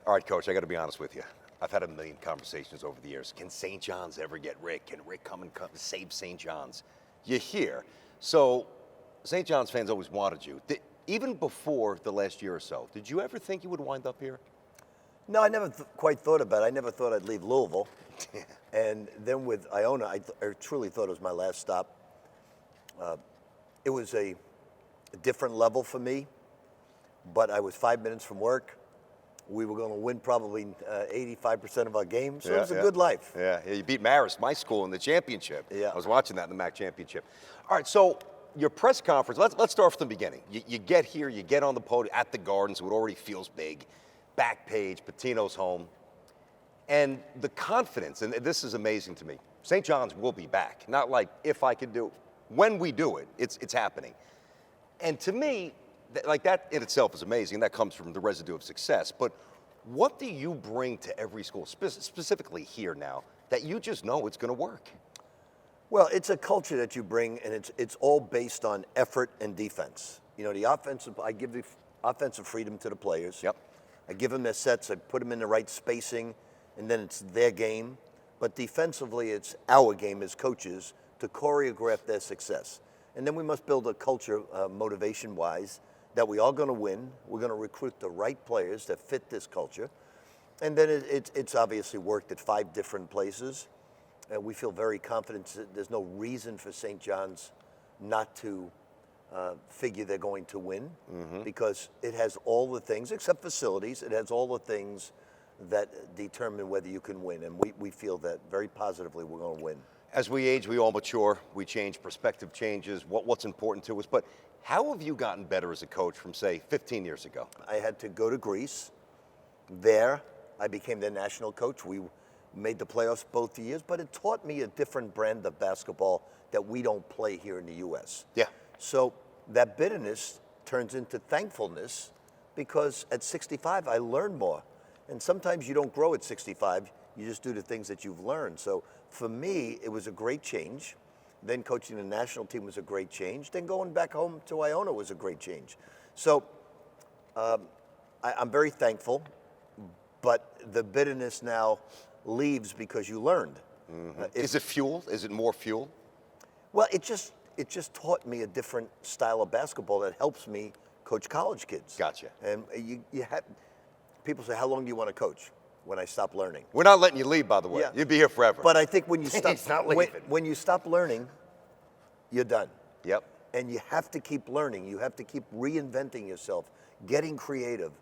All right, Coach, I got to be honest with you. I've had a million conversations over the years. Can St. John's ever get Rick? Can Rick come save St. John's? You're here. So St. John's fans always wanted you. Even before the last year or so, did you ever think you would wind up here? No, I never quite thought about it. I never thought I'd leave Louisville. And then with Iona, I truly thought it was my last stop. It was a different level for me, but I was 5 minutes from work. We were going to win probably 85% of our games, so it was a good life. Yeah, you beat Marist, my school, in the championship. Yeah. I was watching that in the MAC championship. All right, so your press conference, let's start from the beginning. You get here, you get on the podium at the Garden, so it already feels big. Back page, Pitino's home. And the confidence, and this is amazing to me, St. John's will be back. Not like if I could do it. When we do it, it's happening. And to me, like that in itself is amazing. That comes from the residue of success. But what do you bring to every school, specifically here now, that you just know it's going to work? Well, it's a culture that you bring, and it's all based on effort and defense. You know, the offensive, I give the offensive freedom to the players. Yep. I give them their sets, I put them in the right spacing, and then it's their game. But defensively, it's our game as coaches to choreograph their success. And then we must build a culture, motivation-wise, that we're all going to win. We're going to recruit the right players that fit this culture. And then it's obviously worked at 5 different places. And we feel very confident that there's no reason for St. John's not to figure they're going to win, because it has all the things, except facilities, it has all the things that determine whether you can win. And we feel that very positively we're going to win. As we age, we all mature, we change, perspective changes, what's important to us. But how have you gotten better as a coach from, say, 15 years ago? I had to go to Greece. There, I became their national coach. We made the playoffs both years, but it taught me a different brand of basketball that we don't play here in the U.S. Yeah. So that bitterness turns into thankfulness, because at 65, I learned more. And sometimes you don't grow at 65, you just do the things that you've learned. So for me, it was a great change. Then coaching the national team was a great change. Then going back home to Iona was a great change. So I'm very thankful, but the bitterness now leaves because you learned. Is it fuel? Is it more fuel? Well, it just taught me a different style of basketball that helps me coach college kids. Gotcha. And you have people say, how long do you want to coach? When I stop learning. We're not letting you leave, by the way. Yeah. You'll be here forever. But I think when you stop, He's not leaving. when you stop learning, you're done. Yep. And you have to keep learning. You have to keep reinventing yourself, getting creative,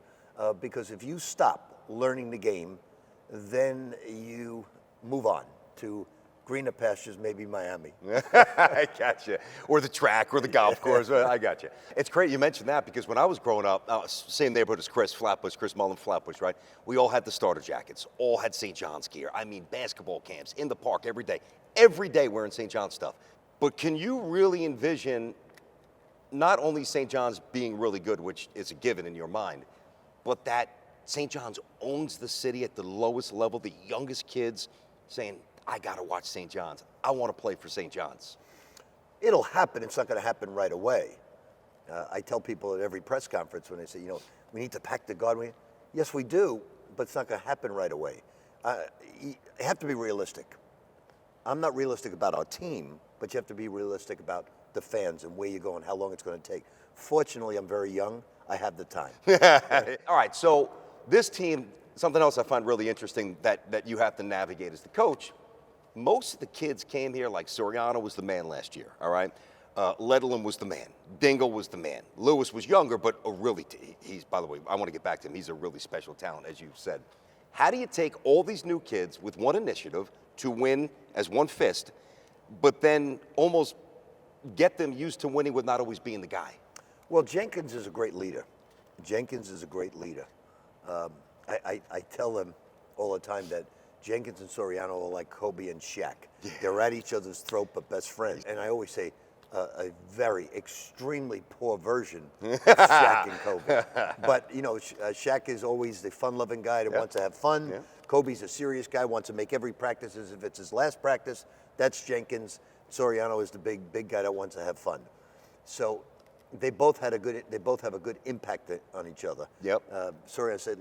because if you stop learning the game, then you move on to greener pastures, maybe Miami. I gotcha. Or the track or the golf course. I gotcha. It's great you mentioned that, because when I was growing up, same neighborhood as Chris Mullen, Flatbush, right? We all had the starter jackets, all had St. John's gear. I mean, basketball camps, in the park every day wearing St. John's stuff. But can you really envision not only St. John's being really good, which is a given in your mind, but that St. John's owns the city at the lowest level, the youngest kids saying, I got to watch St. John's. I want to play for St. John's. It'll happen. It's not going to happen right away. I tell people at every press conference when they say, we need to pack the Garden. Yes, we do, but it's not going to happen right away. You have to be realistic. I'm not realistic about our team, but you have to be realistic about the fans and where you're going, how long it's going to take. Fortunately, I'm very young. I have the time. All right, so this team, something else I find really interesting that you have to navigate as the coach. Most of the kids came here like Soriano was the man last year, all right? Letterland was the man. Dingle was the man. Lewis was younger, but he's, by the way, I want to get back to him. He's a really special talent, as you said. How do you take all these new kids with one initiative to win as one fist, but then almost get them used to winning with not always being the guy? Well, Jenkins is a great leader. Jenkins is a great leader. I tell them all the time that Jenkins and Soriano are like Kobe and Shaq. Yeah. They're at each other's throat, but best friends. And I always say a very extremely poor version of Shaq and Kobe. But, Shaq is always the fun-loving guy that wants to have fun. Yeah. Kobe's a serious guy, wants to make every practice as if it's his last practice. That's Jenkins. Soriano is the big guy that wants to have fun. So They both have a good impact on each other. Yep. Sorry, I said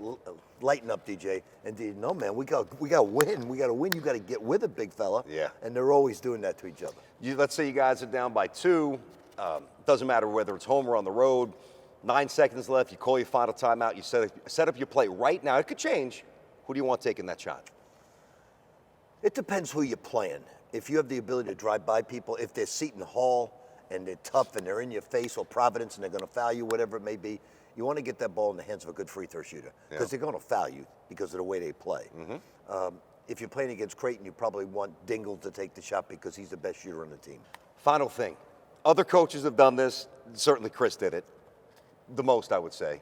lighten up, DJ. And no, man, we got to win. We got to win. You got to get with a big fella. Yeah. And they're always doing that to each other. Let's say you guys are down by 2. Doesn't matter whether it's home or on the road. 9 seconds left. You call your final timeout. You set up your play right now. It could change. Who do you want taking that shot? It depends who you're playing. If you have the ability to drive by people, if they're Seton Hall and they're tough and they're in your face, or Providence and they're going to foul you, whatever it may be, you want to get that ball in the hands of a good free throw shooter because they're going to foul you because of the way they play. If you're playing against Creighton, you probably want Dingle to take the shot because he's the best shooter on the team. Final thing. Other coaches have done this. Certainly Chris did it. The most, I would say.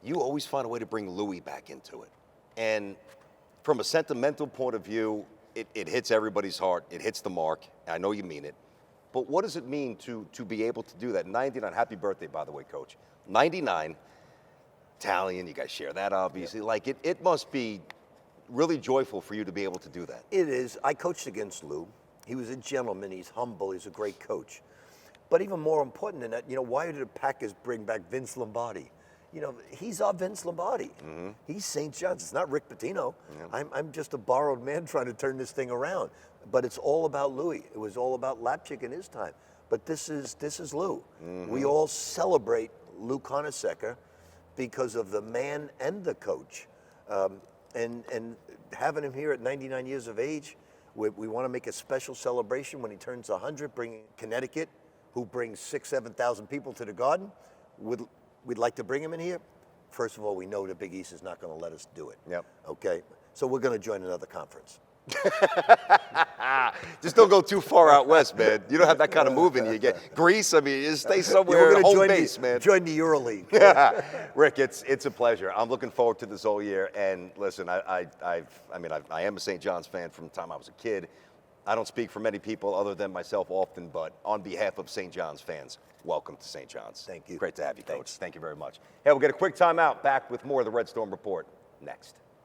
You always find a way to bring Louis back into it. And from a sentimental point of view, it hits everybody's heart. It hits the mark. I know you mean it. But what does it mean to be able to do that? 99, happy birthday, by the way, Coach. 99, Italian, you guys share that, obviously. Yeah. Like, it must be really joyful for you to be able to do that. It is. I coached against Lou. He was a gentleman. He's humble. He's a great coach. But even more important than that, why did the Packers bring back Vince Lombardi? He's our Vince Lombardi. He's St. John's. It's not Rick Pitino. Yeah. I'm just a borrowed man trying to turn this thing around. But it's all about Louis. It was all about Lapchick in his time. But this is Lou. We all celebrate Lou Conaseca because of the man and the coach. And having him here at 99 years of age, we want to make a special celebration when he turns 100, bringing Connecticut, who brings 6,000, 7,000 people to the Garden. We'd like to bring him in here. First of all, we know the Big East is not going to let us do it. Yep. Okay? So we're going to join another conference. Just don't go too far out west, man. You don't have that kind of move in you. Get Greece, I mean, just stay somewhere home base, man. Join the EuroLeague. Rick, it's a pleasure. I'm looking forward to this all year. And listen, I am a St. John's fan from the time I was a kid. I don't speak for many people other than myself often, but on behalf of St. John's fans, welcome to St. John's. Thank you. Great to have you, Coach. Thanks. Thank you very much. Hey, we'll get a quick timeout. Back with more of the Red Storm Report next.